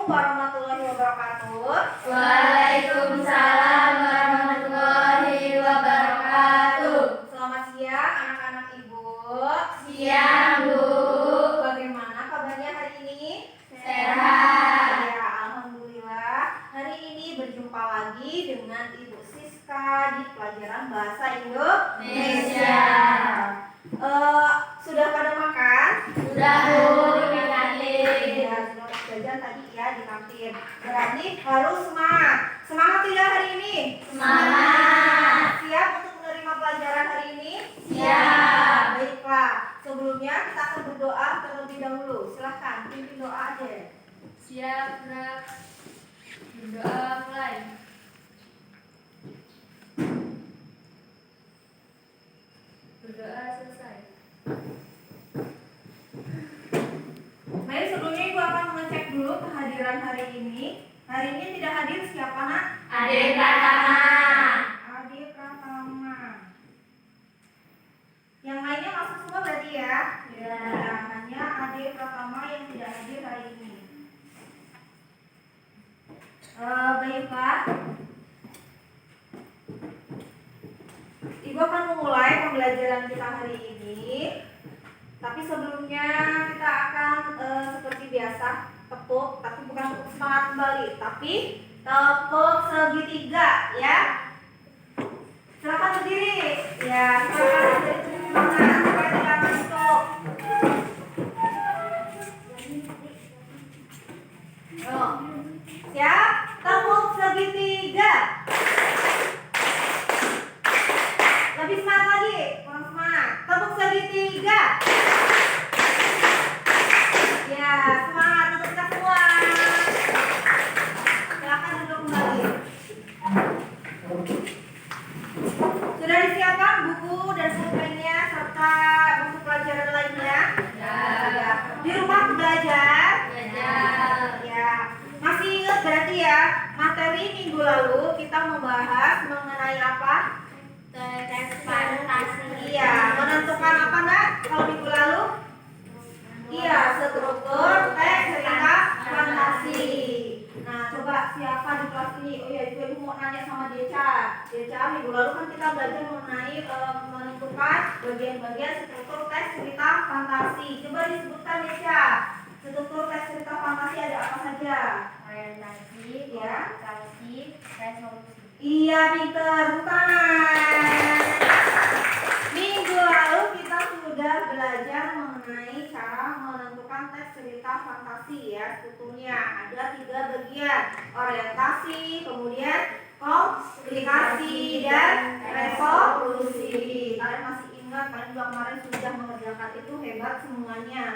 warahmatullahi wabarakatuh. Waalaikumsalam warahmatullahi wabarakatuh. Selamat siang anak-anak Ibu. Siang, Bu. Bagaimana kabarnya hari ini? Sehat. Ya, alhamdulillah. Hari ini berjumpa lagi dengan Ibu Siska di pelajaran Bahasa Indonesia. Sudah pada makan? Sudah, Bu, di kantin. Ya, sudah jajan tadi ya di kantin. Berarti harus semangat. Semangat tidak hari ini? Semangat. Siap untuk menerima pelajaran hari ini? Siap. Baiklah. Sebelumnya kita akan berdoa terlebih dahulu. Silahkan pimpin doa aja. Siap, gerak. Berdoa mulai. Berdoa selesai. Baik, sebelumnya Ibu akan mengecek dulu kehadiran hari ini. Hari ini tidak hadir siapa, Nak? Adik Pratama. Adik Pratama. Yang lainnya masuk semua berarti ya? Ya. Hanya Adik Pratama yang tidak hadir hari ini. Baiklah. Ibu akan memulai pembelajaran kita hari ini. Tapi sebelumnya kita akan seperti biasa tepuk, tapi bukan tepuk semangat kembali, tapi tepuk segitiga ya. Silakan berdiri. Ya, silakan berdiri semangat supaya tidak ngantuk. Siap? Tepuk segitiga. Lebih semangat lagi, kurang semangat. Tepuk segitiga. Ya, semangat untuk kita semua. Silakan duduk kembali. Sudah disiapkan buku dan pulpennya serta buku pelajaran lainnya? Ya. Di rumah belajar? Ya. Masih ingat berarti ya, materi minggu lalu kita membahas mengenai apa? Teks fantasi. Iya, menentukan apa Nak kalau minggu lalu? Iya, struktur teks cerita fantasi. Nah, coba siapa di kelas ini? Oh iya, juga Ibu mau nanya sama Deca. Deca, minggu lalu kan kita belajar mengenai menentukan bagian-bagian struktur teks cerita fantasi. Coba disebutkan Deca. Struktur teks cerita fantasi ada apa saja? Orientasi, Ya. komunikasi, resolusi. Iya, pinter, bukan. Minggu lalu kita sudah belajar mengenai cara menentukan teks cerita fantasi ya. Strukturnya ada 3 bagian, orientasi, kemudian komunikasi dan resolusi. Kalian masih ingat, kalian juga kemarin sudah mengerjakan itu, hebat semuanya.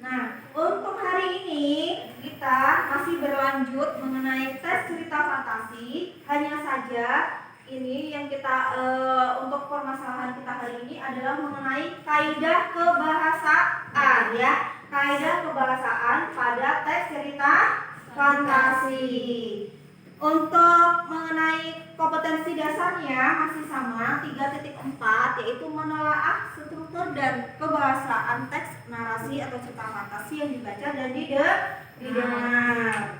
Nah, untuk hari ini kita masih berlanjut mengenai tes cerita fantasi. Hanya saja ini yang kita untuk permasalahan kita hari ini adalah mengenai kaidah kebahasaan ya. Kaidah kebahasaan pada teks cerita fantasi. Untuk mengenai kompetensi dasarnya masih sama 3.4, yaitu menelaah struktur dan kebahasaan teks narasi atau cerita fantasi yang dibaca dan didengar.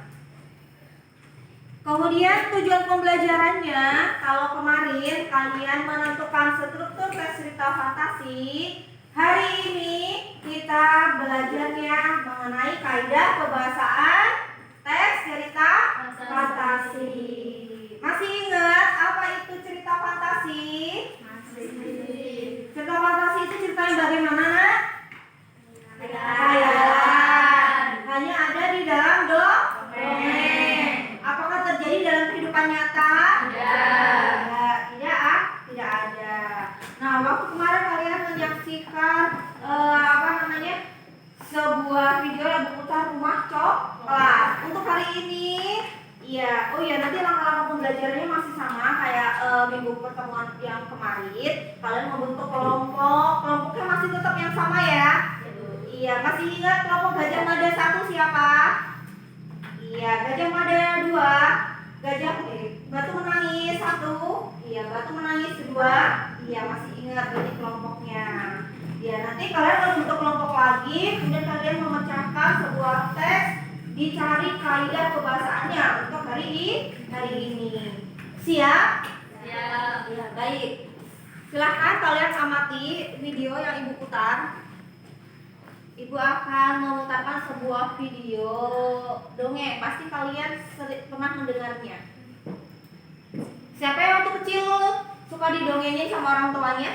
Kemudian tujuan pembelajarannya, kalau kemarin kalian menentukan struktur teks cerita fantasi, hari ini kita belajarnya mengenai kaidah kebahasaan teks cerita fantasi. Masih ingat apa itu cerita fantasi? Masih. Cerita fantasi itu cerita yang bagaimana? Khayalan. Hanya ada di dalam dongeng. Apakah terjadi dalam kehidupan nyata? Tidak. Tidak ada. Nah, waktu kemarin kalian menyaksikan sebuah video yang berputar rumah coklat. Untuk hari ini, iya, nanti langkah-langkah pembelajarannya masih sama kayak minggu pertemuan yang kemarin. Kalian membentuk kelompoknya masih tetap yang sama ya. Iya, masih ingat kelompok Gajah Mada 1 siapa? Iya, Gajah Mada 2, Batu Menangis 1, iya, Batu Menangis 2, iya, masih ingat ini kelompoknya. Ya, nanti kalian membentuk kelompok lagi, kemudian kalian memecahkan sebuah teks di dicari kaidah kebahasaannya untuk hari ini. Siap? Siap. Ya, baik. Silahkan kalian amati video yang Ibu putar. Ibu akan memutarkan sebuah video dongeng. Pasti kalian pernah mendengarnya. Siapa yang waktu kecil suka didongengin sama orang tuanya?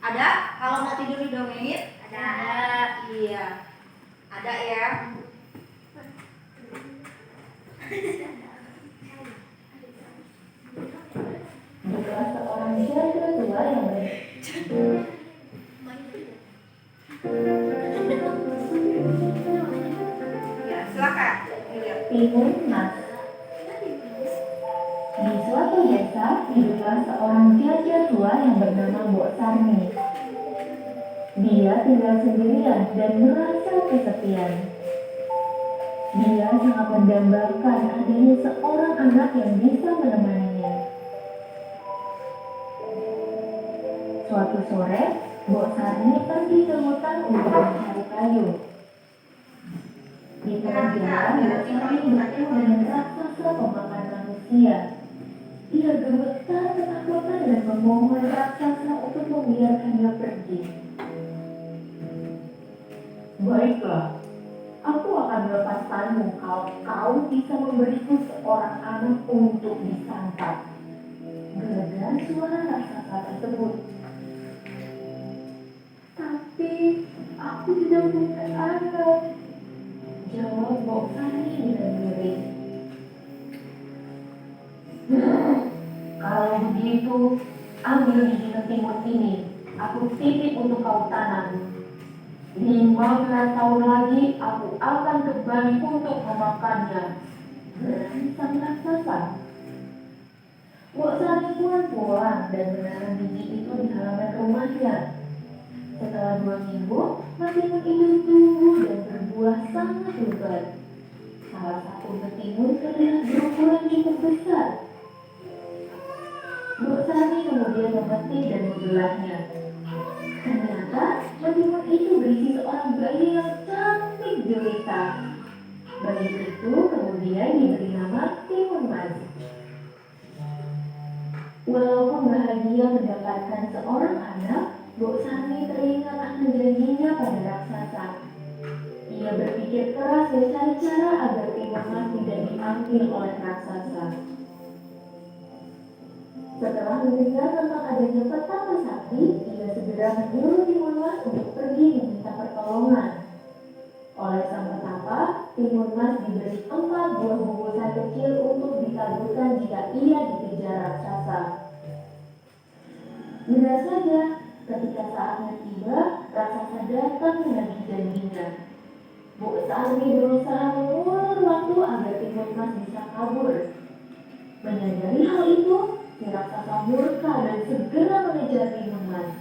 Ada? Kalau mau tidur didongengin? Ada. Iya. Ada ya. Adalah seorang janda tua yang Ya, silakan. Lihat. Timun Mas. Di suatu desa hiduplah seorang janda tua yang bernama Mbok Sarmi. Dia tinggal sendirian dan merasa kesepian. Dia sangat mendambakan adanya seorang anak yang bisa menemaninya. Suatu sore, Mbok Sarmi pergi ke hutan untuk mencari kayu. Di tengah jalan, Mbok Sarmi bertemu dengan raksasa pemakan manusia. Ia gemetar ketakutan dan memohon raksasa untuk membiarkannya pergi. Baiklah, aku akan melepaskanmu kalau kau bisa memberiku seorang anak untuk disantap. Gelegar suara raksasa tersebut. Tapi aku tidak punya anak, jawab Mbok Sarmi dengan miring. Kalau begitu, ambil biji ketimun ini. Aku titip untuk kau tanam. 15 tahun lagi aku akan kembali untuk memakannya. Berani sang raksasa. Mbok Sarmi pun pulang dan menanam biji itu di halaman rumahnya. Setelah 2 minggu, ketimun itu tumbuh dan berbuah sangat lebat. Salah satu ketimun terlihat berukuran cukup besar. Mbok Sarmi kemudian memetik dan membelahnya. Ternyata ketimun itu berisi seorang bayi yang cantik jelita. Bayi itu kemudian diberi nama Timun Mas. Walaupun bahagia mendapatkan seorang anak, Mbok Sarmi teringat akan janjinya pada raksasa. Ia berpikir keras mencari cara agar Timun Mas tidak diambil oleh raksasa. Setelah mendengar tentang adanya petaka sakti, ia segera menyuruh Timun Mas untuk pergi meminta pertolongan. Oleh sang petaka, Timun Mas diberi 4 buah bungkusan kecil untuk ditaburkan jika ia dikejar raksasa. Benar saja, ketika saatnya tiba, raksasa datang menagih janjinya. Mbok Sarmi berusaha mengulur waktu agar Timun Mas bisa kabur. Menyadari hal itu, si raksasa murka dan segera mengejar Timun Mas.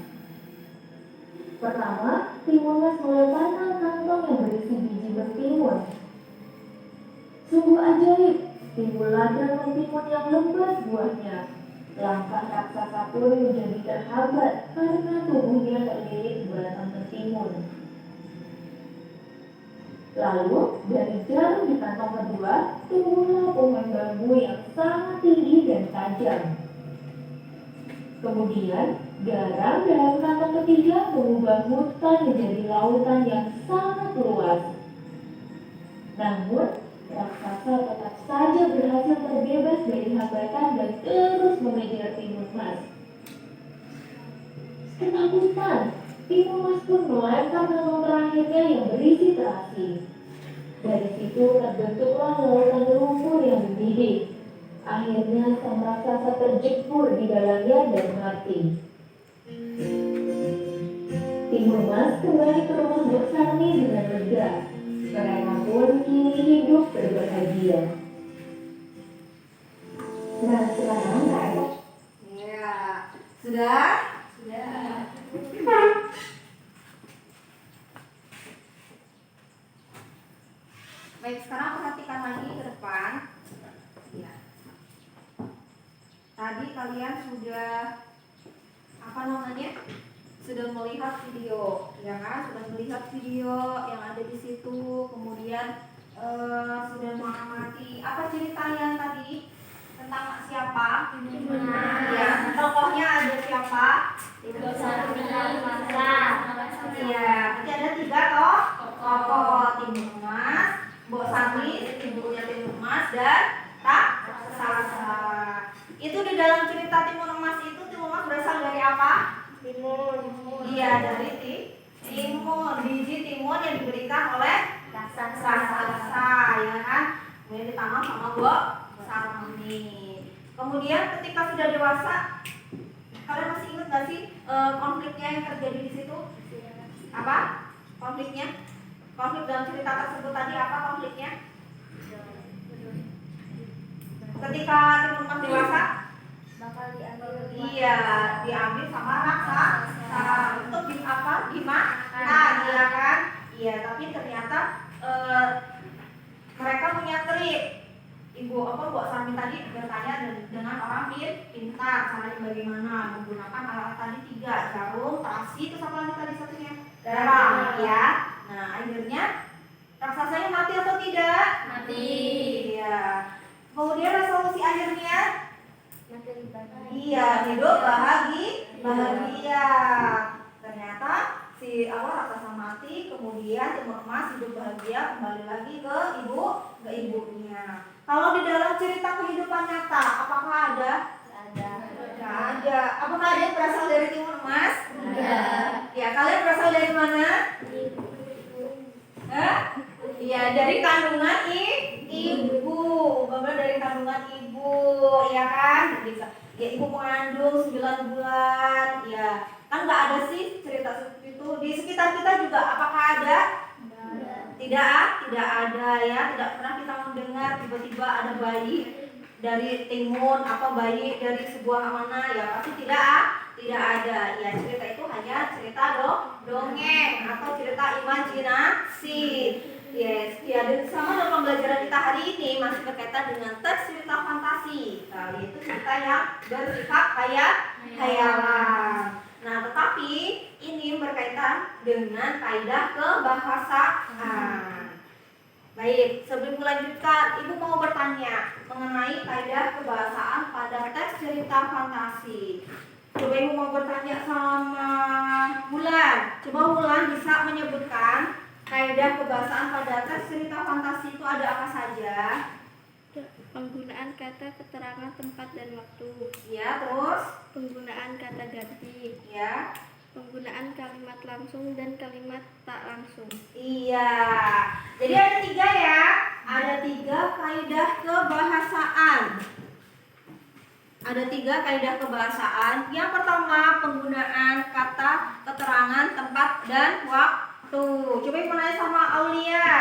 Pertama, Timun Mas melemparkan kantong yang berisi biji mentimun. Sungguh ajaib, timbullah mentimun yang lebat buahnya. Langkah raksasa pun menjadi terhambat karena tubuhnya terlilit batang mentimun. Lalu, dari jarum di kantong kedua, tumbuhlah pohon bambu yang sangat tinggi dan tajam. Kemudian, garam dalam kantong ketiga mengubah hutan menjadi lautan yang sangat luas. Namun, raksasa tetap saja berhasil terbebas dari hambatan dan terus mengejar Timun Mas. Ketakutan, Timun Mas pun melempar kantong terakhirnya yang berisi terasi. Dari situ terbentuklah lautan lumpur yang mendidih. Akhirnya sang raksasa terjebur di dalamnya dan mati. Timun Mas kembali ke rumah Mbok Sarmi dengan lega. Mereka pun kini hidup berbahagia. Nah, sekarang Kak. Ya, sudah? Sudah. Baik, sekarang perhatikan lagi ke depan. Ya. Tadi kalian sudah sudah melihat video, ya kan? Sudah melihat video yang ada di situ. Kemudian sudah mengamati apa cerita yang tadi tentang siapa? Timunas. Iya, tokohnya ada siapa? Mbok Masa. Iya, berarti ada 3 tokoh, Timunas, Mbok Samis, ibunya Timunas dan raksasa. Itu di dalam cerita Timunas itu Timunas berasal dari apa? Timun. Iya, dari timun, biji timun yang diberikan oleh raksasa, ya kan? Kemudian ditanam sama Mbok Sarmi. Kemudian ketika sudah dewasa, kalian masih ingat nggak sih konfliknya yang terjadi di situ? Apa konfliknya? Konflik dalam cerita tersebut tadi apa konfliknya? Ketika Timunas dewasa, Bakal diambil. iya, diambil sama raksasa untuk gimana, iya kan? Iya, tapi ternyata mereka punya trik. Mbok Sarmi tadi bertanya dengan orang pintar, caranya bagaimana menggunakan alat tadi 3, jarum, terasi, itu apa lagi tadi satunya? Garam, ya. Nah, akhirnya raksasanya mati atau tidak? Mati. Iya. Kemudian resolusi akhirnya, iya, Iya, hidup bahagia. Ternyata si raksasa mati, kemudian Timunas hidup bahagia kembali lagi ke ibunya. Kalau di dalam cerita kehidupan nyata, apakah ada? Tidak ada. Apakah ada yang berasal dari Timunas? Ada. Ya, kalian berasal dari mana? Iya, dari kandungan ibu. Bapak dari kandungan ibu, ya kan? Bisa. Ya, ibu mengandung 9 bulan, ya. Kan nggak ada sih cerita seperti itu. Di sekitar kita juga apakah ada? Tidak ada ya. Tidak pernah kita mendengar tiba-tiba ada bayi dari timun atau bayi dari sebuah mana, ya pasti tidak ada. Ya, cerita itu hanya cerita dongeng atau cerita imajinasi. Yes, ya, dan sama dalam pembelajaran kita hari ini masih berkaitan dengan teks cerita fantasi. Kali itu cerita yang bersifat khayalan. Nah, tetapi ini berkaitan dengan kaidah kebahasaan. Baik, sebelum melanjutkan, Ibu mau bertanya mengenai kaidah kebahasaan pada teks cerita fantasi. Coba Ibu mau bertanya sama Wulan. Coba Wulan bisa menyebutkan kaidah kebahasaan pada teks cerita fantasi itu ada apa saja? Penggunaan kata keterangan tempat dan waktu. Ya, terus? Penggunaan kata ganti. Ya. Penggunaan kalimat langsung dan kalimat tak langsung. Iya. Jadi ada 3 ya. Ada 3 kaidah kebahasaan. Ada 3 kaidah kebahasaan. Yang pertama, penggunaan kata keterangan tempat dan waktu. Coba Ibu nanya sama Aulia.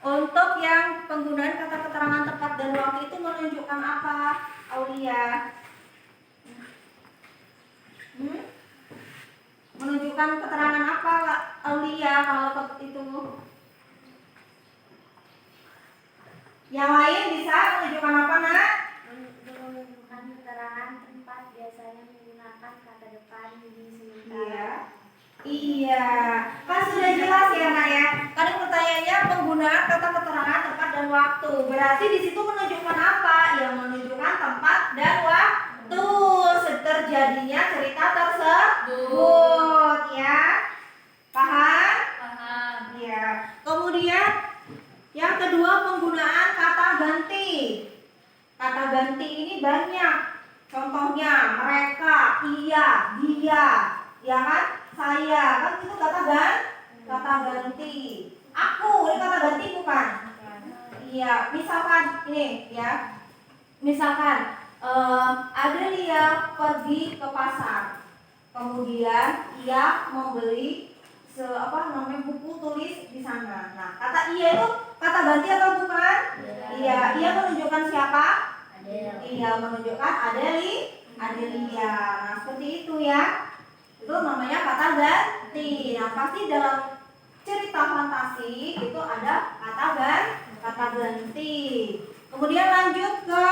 Untuk yang penggunaan kata keterangan tempat dan waktu itu menunjukkan apa, Aulia? Menunjukkan keterangan apa, Aulia, kalau itu? Yang lain bisa menunjukkan apa, Nak? Menunjukkan keterangan tempat biasanya menggunakan kata depan di sementara. Iya. Iya, kan sudah jelas ya, Nak ya. Kadang pertanyaannya penggunaan kata keterangan tempat dan waktu. Berarti di situ menunjukkan apa? Yang menunjukkan tempat dan waktu terjadinya cerita tersebut, ya. Paham? Paham. Ya. Kemudian yang kedua, penggunaan kata ganti. Kata ganti ini banyak. Contohnya mereka, ia, dia, ya kan? Saya, kan itu kata ganti. Aku, ini kata ganti bukan? Iya, misalkan ini ya. Misalkan Adelia pergi ke pasar. Kemudian ia membeli buku tulis di sana. Nah, kata ia itu kata ganti atau bukan? Iya, ia menunjukkan siapa? Iya, menunjukkan Adelia. Nah, seperti itu ya. Itu namanya kata ganti. Nah, pasti dalam cerita fantasi itu ada kata ganti. Kemudian lanjut ke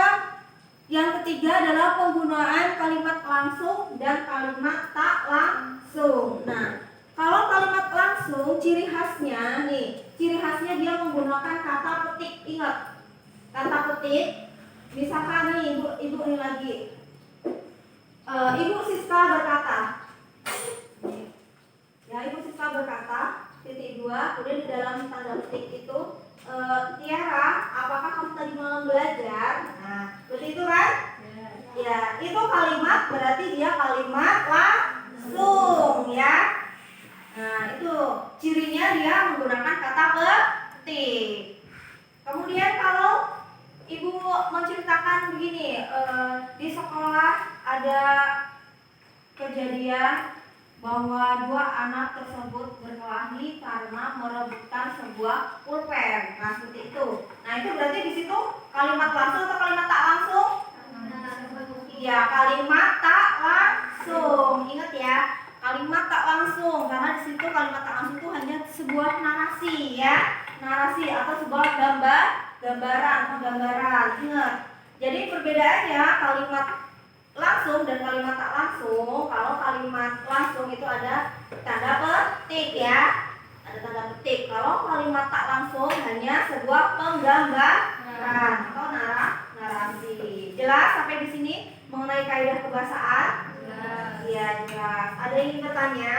yang ketiga adalah penggunaan kalimat langsung dan kalimat tak langsung. Nah, kalau kalimat langsung langsung, ciri khasnya nih, ciri khasnya dia menggunakan kata petik. Ingat, kata petik. Misalkan nih ibu ini lagi, Ibu Siska berkata, ya Ibu Siska berkata, titik 2, kemudian di dalam tanda petik itu, Tiara, apakah kamu tadi malam belajar? Nah, seperti itu kan? Ya, itu kalimat berarti dia kalimat langsung ya. Nah, itu cirinya dia menggunakan kata petik. Kemudian kalau Ibu menceritakan begini, di sekolah ada kejadian bahwa 2 anak tersebut berkelahi karena merebutkan sebuah pulpen. Nah, seperti itu. Nah, itu berarti di situ kalimat langsung atau kalimat tak langsung? Iya, kalimat tak langsung. Ingat ya, kalimat tak langsung, karena di situ kalimat tak langsung itu hanya sebuah narasi ya, narasi atau sebuah gambaran. Ingat. Jadi perbedaannya kalimat langsung dan kalimat tak langsung. Kalau kalimat langsung itu ada tanda petik ya, ada tanda petik. Kalau kalimat tak langsung hanya sebuah penggambaran atau narasi. Jelas sampai di sini mengenai kaidah kebahasaan? Iya, jelas. Ada yang ingin bertanya?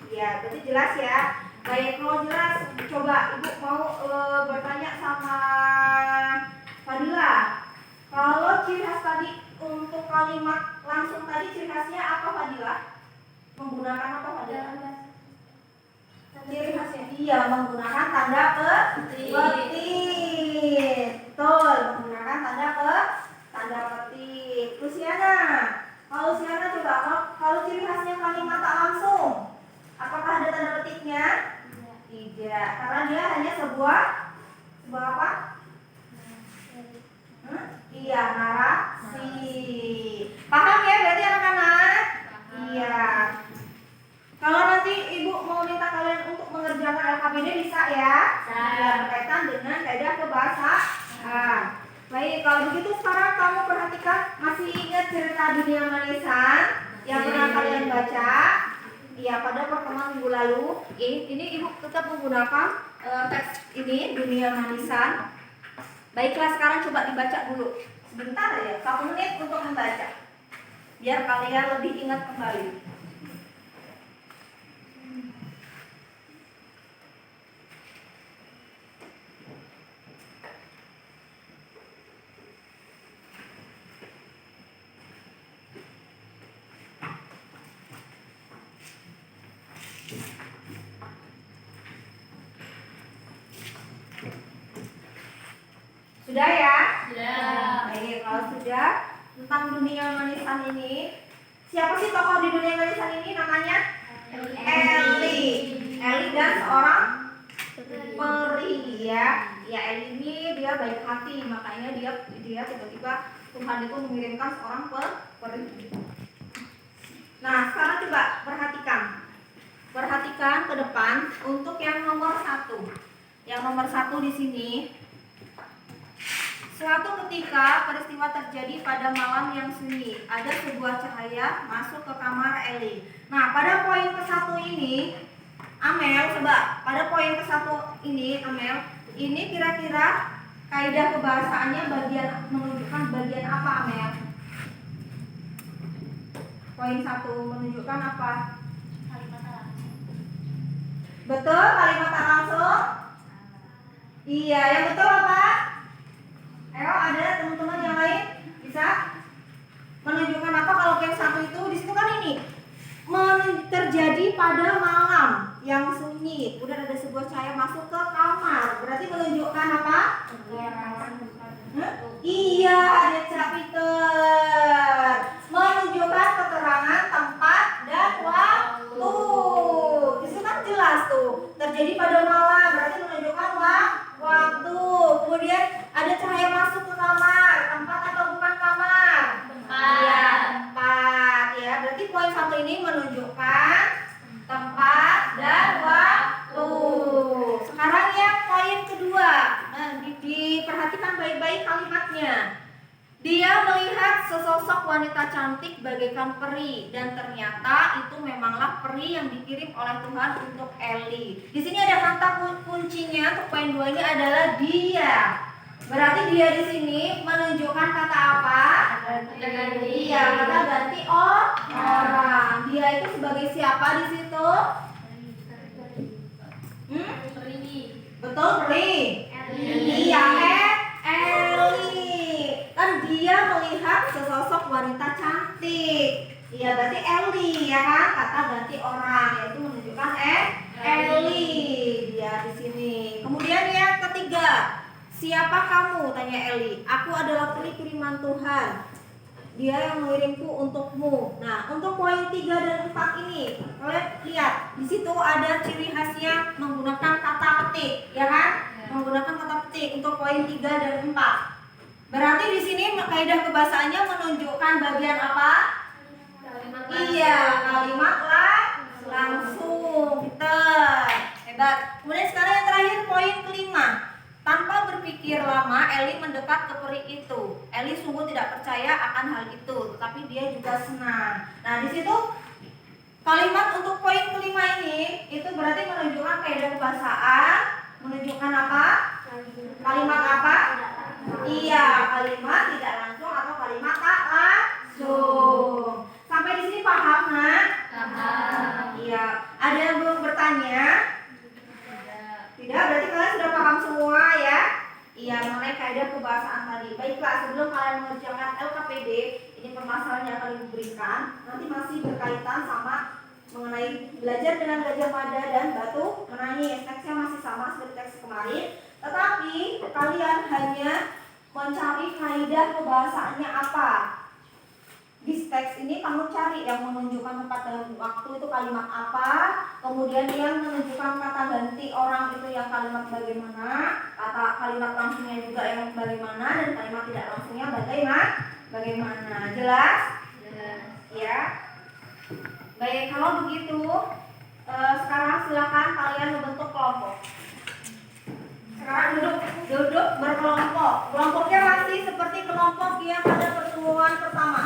Iya, berarti jelas ya. Baik, kalau jelas, coba Ibu mau bertanya sama Fadila. Kalau ciri khas tadi untuk kalimat langsung tadi, ciri khasnya apa Fadila? Menggunakan apa Fadila? Ciri khasnya iya, menggunakan tanda petik. Betul, menggunakan tanda petik. Luciana, kalau Luciana coba, kalau ciri khasnya kalimat tak langsung, apakah ada tanda petiknya? Tidak, karena dia hanya sebuah apa? Iya, narasi. Paham ya berarti anak-anak? Iya. Kalau nanti Ibu mau minta kalian untuk mengerjakan LKPD bisa ya? Ya, berkaitan dengan kaidah kebahasaan. Baik, kalau begitu sekarang kamu perhatikan, masih ingat cerita Dunia Manisan yang pernah kalian baca? Iya, pada pertemuan minggu lalu. Ini Ibu tetap menggunakan teks ini, Dunia Manisan. Baiklah, sekarang coba dibaca dulu. Sebentar ya, 1 menit untuk membaca. Biar kalian lebih ingat kembali. Sudah ya? Sudah. Baik, kalau sudah, tentang Dunia Manisan ini, siapa sih tokoh di Dunia Manisan ini namanya? Eli. Eli dan seorang peri ya. Ya, Eli ini dia baik hati, makanya dia tiba-tiba Tuhan itu mengirimkan seorang peri. Nah, sekarang coba perhatikan ke depan untuk yang nomor 1. Yang nomor 1 di sini. Suatu ketika peristiwa terjadi pada malam yang sunyi. Ada sebuah cahaya masuk ke kamar Eli. Nah, pada poin ke-1 ini, Amel, coba pada poin ke-1 ini, Amel, ini kira-kira kaidah kebahasaannya menunjukkan bagian apa, Amel? Poin 1 menunjukkan apa? Kalimat tak langsung. Betul, kalimat tak langsung? Iya, yang betul apa? Ayo, ada teman-teman yang lain bisa menunjukkan apa kalau yang 1 itu di situ kan ini terjadi pada malam yang sunyi. Kemudian ada sebuah cahaya masuk ke kamar. Berarti menunjukkan apa? Iya, ada Cak Peter. Menunjukkan keterangan tempat dan waktu. Di situ kan jelas tuh. Terjadi pada malam, berarti menunjukkan waktu. Kemudian ada cahaya masuk ke kamar. Tempat atau bukan kamar? Tempat. Iya, tempat ya. Berarti poin 1 ini menunjukkan tempat dan waktu. Sekarang yang poin kedua. Nah, diperhatikan baik-baik kalimatnya. Dia melihat sesosok wanita cantik bagaikan peri dan ternyata itu memanglah peri yang dikirim oleh Tuhan untuk Eli. Di sini ada kata kuncinya untuk poin 2 ini adalah dia. Berarti dia di sini menunjukkan kata apa? Iya, kata ganti orang. Dia itu sebagai siapa di situ? Betul, peri. Iya, Eli. Kan dia melihat sesosok wanita cantik. Iya, berarti Eli ya kan? Kata ganti orang yaitu menunjukkan Eli. Dia di sini. Kemudian yang ketiga, siapa kamu? Tanya Eli. Aku adalah peri kiriman Tuhan. Dia yang mengirimku untukmu. Nah, untuk poin 3 dan 4 ini, kalian lihat di situ ada ciri khasnya menggunakan kata petik, ya kan? Menggunakan kata petik untuk poin 3 dan 4. Berarti di sini kaidah kebahasaannya menunjukkan bagian apa? Iya, kalimat langsung. Hebat. Kemudian sekarang yang terakhir poin kelima. Tanpa berpikir lama, Eli mendekat ke peri itu. Eli sungguh tidak percaya akan hal itu, tetapi dia juga senang. Nah, di situ kalimat untuk poin kelima ini itu berarti menunjukkan kaidah kebahasaan, menunjukkan apa? Kalimat apa? Iya, kalimat tidak langsung atau kalimat tak langsung. Sampai di sini paham, nak? Paham. Iya. Ada yang belum bertanya? Tidak, berarti kalian sudah paham semua ya? Iya, mengenai kaidah kebahasaan tadi. Baiklah, sebelum kalian mengerjakan LKPD, ini permasalahan yang akan diberikan. Nanti masih berkaitan sama mengenai belajar dengan Gajah Mada dan Batu Menangis. Teksnya masih sama seperti teks kemarin, tetapi kalian hanya mencari kaidah kebahasaannya apa. Di teks ini kamu cari yang menunjukkan tempat dalam waktu itu kalimat apa, kemudian yang menunjukkan kata ganti orang itu yang kalimat bagaimana, kata kalimat langsungnya juga yang bagaimana, dan kalimat tidak langsungnya bagaimana. Jelas? Ya. Baik, kalau begitu sekarang silakan kalian membentuk kelompok. Sekarang duduk berkelompok. Kelompoknya masih seperti kelompok yang pada pertemuan pertama.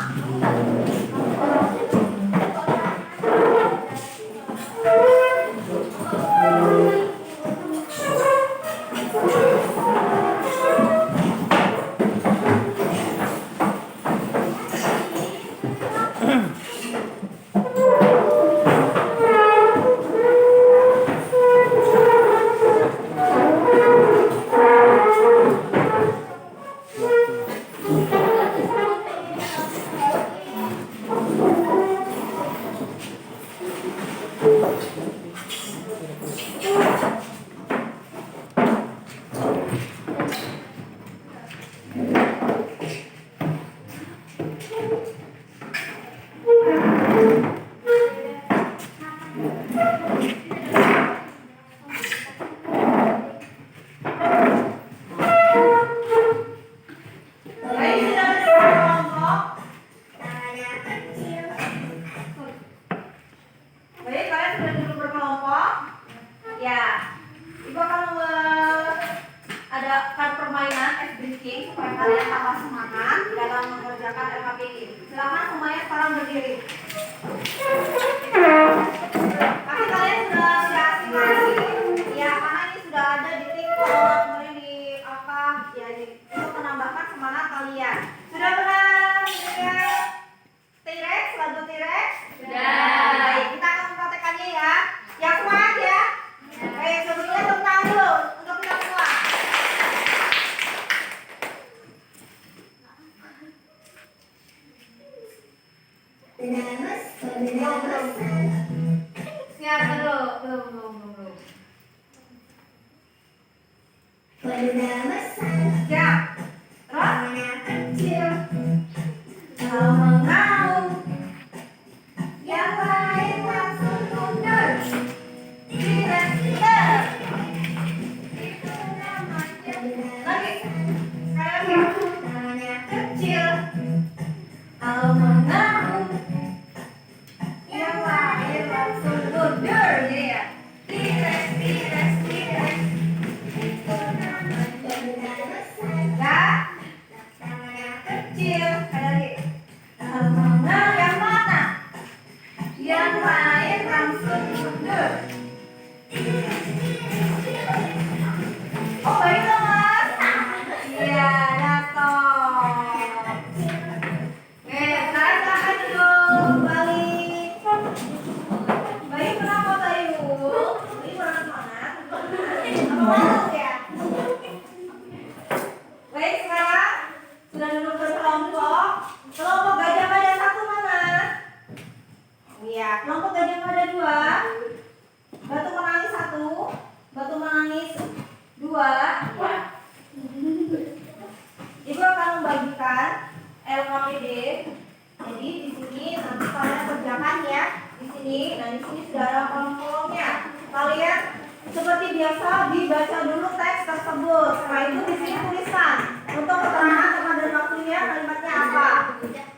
tulisan. Untuk keterangan tempat dan waktunya kalimatnya apa?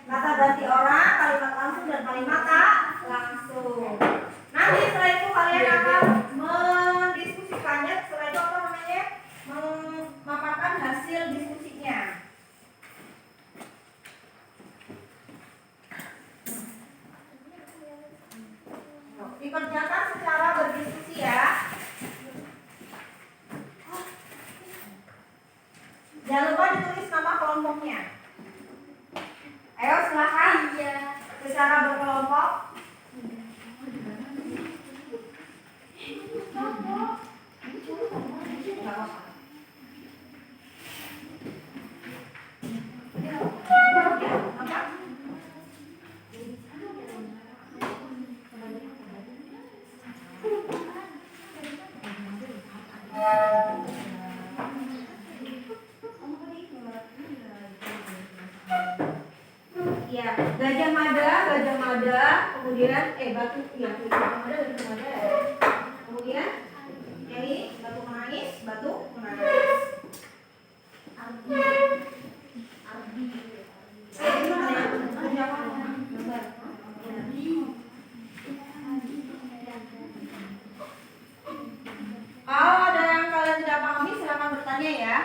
Kata ganti orang, kalimat langsung dan kalimat tak langsung. Nanti setelah itu kalian akan mendiskusikannya. Setelah itu apa namanya? Memaparkan hasil diskusinya. Dikerjakan secara berdiskusi ya. Jangan lupa ditulis nama kelompoknya. Ayo silakan. Iya. Secara berkelompok. Ya, Gajah Mada, kemudian batu, ya, Gajah Mada. Kemudian ini batu menangis. Kalau ada yang kalian tidak pahami, silakan bertanya ya.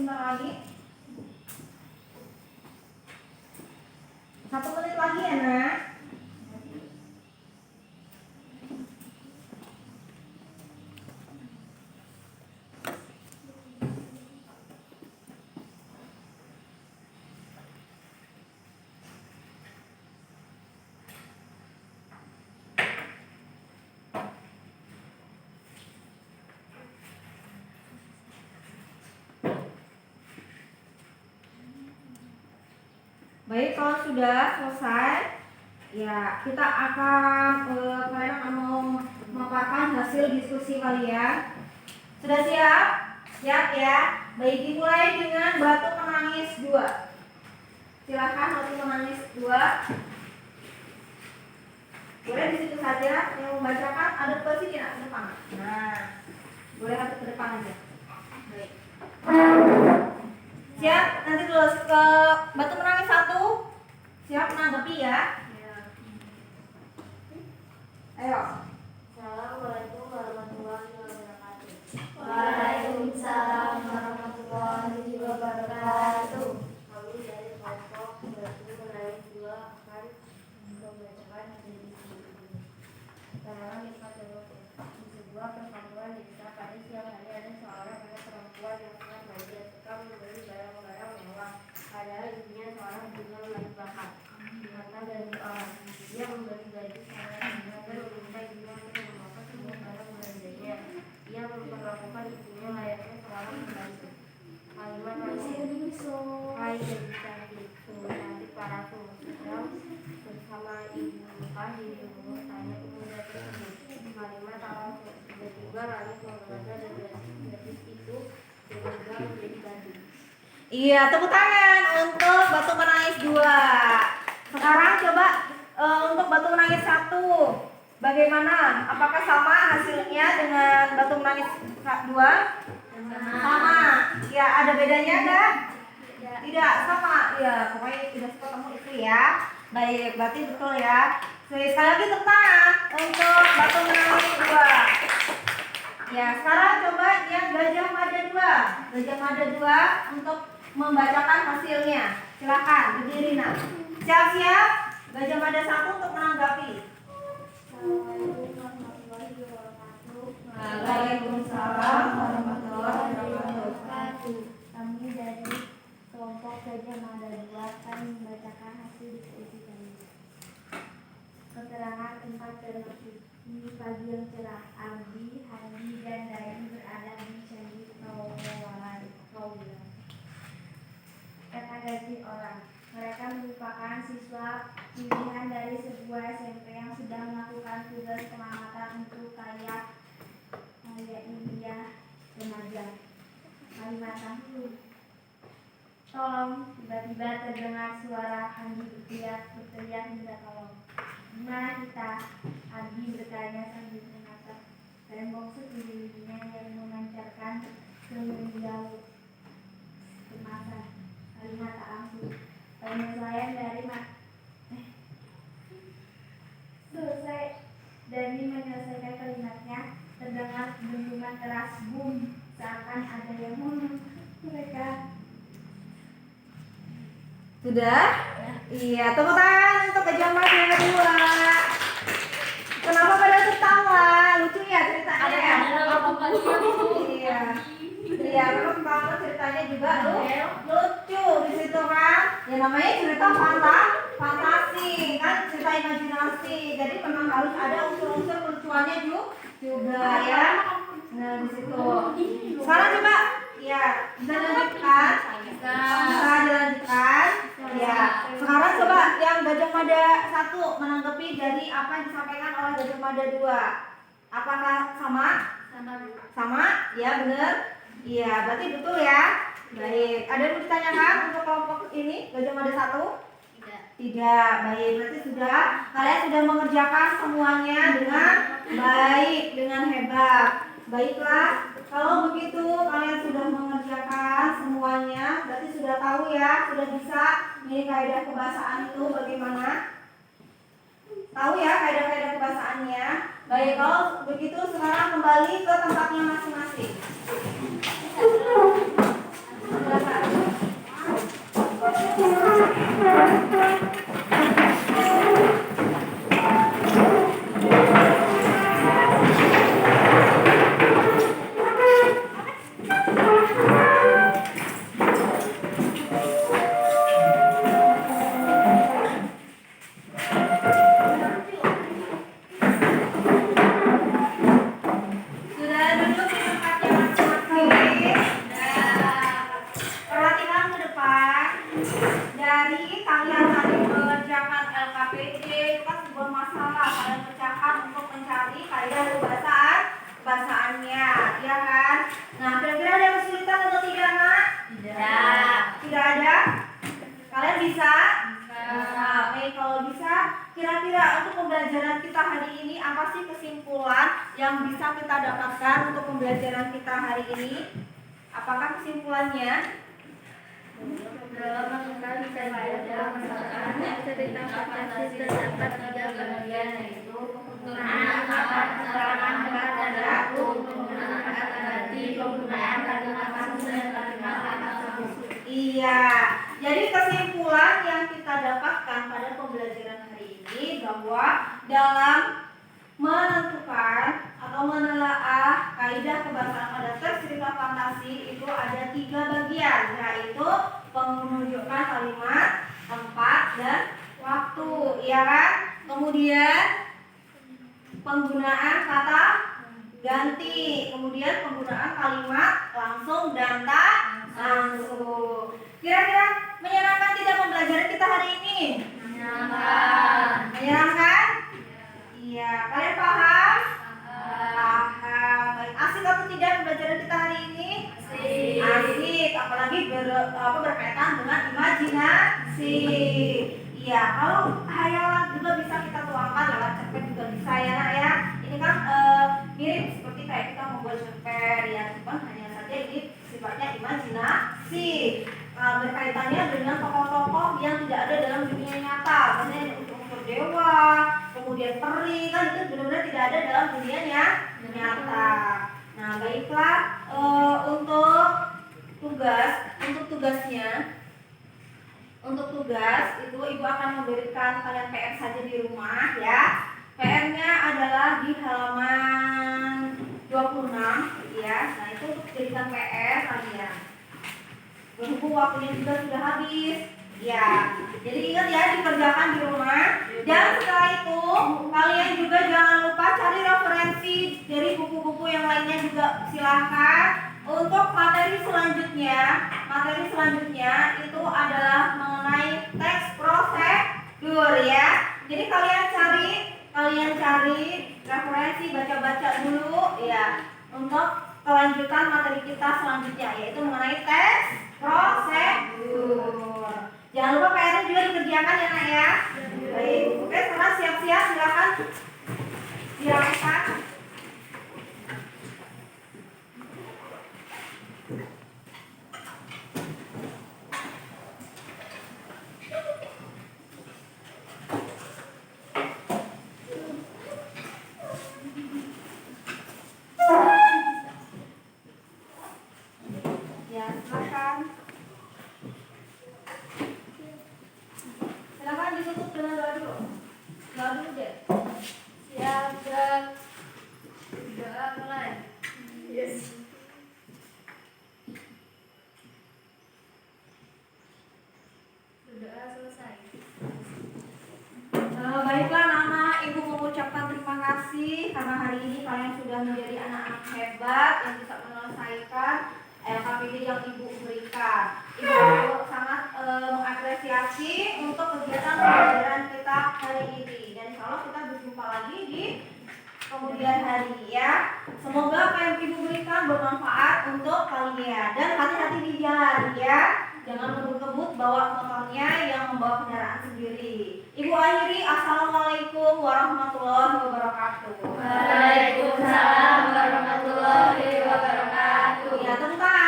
sebentar lagi. 1 menit lagi ya, Nak. Baik, kalau sudah selesai, ya kita akan kalian akan memaparkan hasil diskusi kalian. Sudah siap? Siap ya? Baik, dimulai dengan batu menangis 2. Silakan batu menangis 2. Boleh di situ saja. Yang membacakan ada ke sini ke depan. Nah, boleh hadap ke depan aja. Baik. Siap? Nanti dulu ke batu menangis 1. Siap menanggapi ya? Ayo. Assalamualaikum warahmatullahi wabarakatuh. Waalaikumsalam warahmatullahi wabarakatuh. Kami dari kelompok batu menangis 2 akan membacakan hasil diskusi ini. Keterangan nikmat Jawab. Di sebuah perkampungan di desa pada siang hari ada seorang anak perempuan yang sangat bahagia suka membeli barang-barang mewah. Padahal ibunya seorang jual lagi bakat. Mata dari orang, dia membeli baju seorang dan meminta ibunya untuk memakai semua barang belanjanya. Ia memperlakukan ibunya layaknya seorang pembantu. Kalimat hai jadi cantik, sungguh cantik paraku. Sedang bersama ibu lupa di rumah tanya pemuda tersebut. Kalimat awal tiba-tiba langit mengeluarkan dan gadis itu berubah menjadi gadis. Iya, tepuk tangan untuk batu menangis 2. Sekarang coba untuk batu menangis 1. Bagaimana? Apakah sama hasilnya dengan batu menangis 2? Sama. Ya, ada bedanya enggak? Tidak, sama. Ya, pokoknya tidak ketemu itu ya. Baik, berarti betul ya. Sekali lagi tepuk tangan untuk batu menangis 2. Ya, sekarang coba yang Gajah Mada 2. Gajah Mada 2 untuk membacakan hasilnya. Silakan, berdiri nak. Siap-siap. Gajah Mada 1 untuk menanggapi. Assalamualaikum warahmatullahi wabarakatuh. Waalaikumsalam warahmatullahi wabarakatuh. Kami dari kelompok Gajah Mada 2 akan membacakan hasil diskusi kami. Keterangan tempat termasuk di pagi yang cerah, Aldi, Handi, dan Dani berada di Candi Kaulan. Kata ganti orang. Mereka merupakan siswa pilihan dari sebuah SMP yang sedang melakukan tugas pengamatan untuk karya ilmiah remaja. Kalimat dahulu. Tolong, tiba-tiba terdengar suara Andi berteriak minta tolong. Di mana kita? Andi bertanya sambil menatap tembok sekelilingnya yang memancarkan kemeriahan kemasan. Kalimat tak langsung. Penyesuaian dari selesai Dani menyelesaikan kalimatnya, terdengar dentuman keras boom, seakan ada yang mereka. Sudah? Iya, tepuk tangan untuk Gajah Mada yang kedua. Kenapa pada tertawa? Lucu ya ceritanya ya? Iya. Iya, memang pertama ceritanya juga lucu di situ kan. Ya namanya cerita fantasi kan, cerita imajinasi. Jadi memang harus ada unsur-unsur kelucuannya juga ya. Nah di situ. Sekarang coba, ya bisa dilanjutkan. Bisa dilanjutkan. Ya. Sekarang coba yang Gajah Mada 1 menanggapi dari apa yang disampaikan oleh Gajah Mada 2. Apakah sama? Sama? Ya benar. Iya, berarti betul ya. Baik, ada yang mau ditanyakan untuk kelompok ini Gajah Mada 1? Tidak. Baik, berarti sudah kalian sudah mengerjakan semuanya dengan baik, dengan hebat. Baiklah, kalau begitu kalian sudah mengerjakan semuanya, berarti sudah tahu ya, sudah bisa ini kaidah kebahasaan itu bagaimana? Tahu ya kaidah-kaidah kebahasaannya. Baik, kalau begitu sekarang kembali ke tempatnya masing-masing. bisa? Nah, baik, kalau bisa, kira-kira untuk pembelajaran kita hari ini apa sih kesimpulan yang bisa kita dapatkan untuk pembelajaran kita hari ini? Apakah kesimpulannya? Dalam menemukan saja dalam masalah cerita fantasi terdapat 3 bagian, yaitu penggunaan kata keterangan dan waktu, penggunaan kata ganti, penggunaan kalimat langsung dan kalimat langsung. Iya, jadi kesimpulan yang kita dapatkan pada pembelajaran hari ini bahwa dalam menentukan atau menelaah kaidah kebahasaan pada teks cerita fantasi itu ada 3 bagian, yaitu penunjukan kalimat, tempat, dan waktu, ya kan? Kemudian penggunaan kata ganti, kemudian penggunaan kalimat langsung dan tak langsung. Kira-kira menyenangkan tidak pembelajaran kita hari ini? Menyenangkan? Iya, kalian paham? Paham. Baik, asik atau tidak pembelajaran kita hari ini? Asik, apalagi berkaitan dengan imajinasi. Iya, kalau hayalan juga bisa kita tuangkan lewat cerpen juga bisa ya nak ya. Ini kan mirip seperti kayak kita membuat cerpen ya, cuman hanya saja ini sifatnya imajinasi. Berkaitannya dengan tokoh-tokoh yang tidak ada dalam dunia nyata, misalnya unsur dewa, kemudian peri, kan itu benar-benar tidak ada dalam dunianya nyata. Nah, baiklah, untuk tugas itu ibu akan memberikan kalian PR saja di rumah ya. PR-nya adalah di halaman 26 ya. Nah, itu untuk jadikan PR kalian. Berhubung waktunya juga sudah habis. Ya, jadi ingat ya, dikerjakan di rumah. Dan setelah itu kalian juga jangan lupa cari referensi dari buku-buku yang lainnya juga silahkan. Untuk materi selanjutnya itu adalah mengenai teks prosedur ya. Jadi kalian cari referensi, baca-baca dulu ya untuk kelanjutan materi kita selanjutnya, yaitu mengenai teks prosedur. Jangan lupa PR-nya juga dikerjakan ya nak ya. Baik, oke, sekarang siap-siap, silakan dilakukan. Ya, silakan. Silakan ditutup dengan doa dulu. Doa dulu deh. Siap, gerak. Doa mulai. Yes. Doa selesai. Baiklah, Nana, Ibu mengucapkan terima kasih karena hari ini kalian sudah menjadi anak-anak hebat yang bisa menyelesaikan KPD yang Ibu berikan. Ibu sangat mengapresiasi untuk kegiatan pembelajaran kita hari ini. Dan insya Allah kita berjumpa lagi di kemudian hari ya. Semoga apa yang Ibu berikan bermanfaat untuk kalian. Dan hati-hati di jalan ya. Jangan kebut-kebut bawa motornya yang membawa kendaraan sendiri. Ibu akhiri, assalamualaikum warahmatullahi wabarakatuh. Waalaikumsalam warahmatullahi wabarakatuh. Ya, tepuk tangan.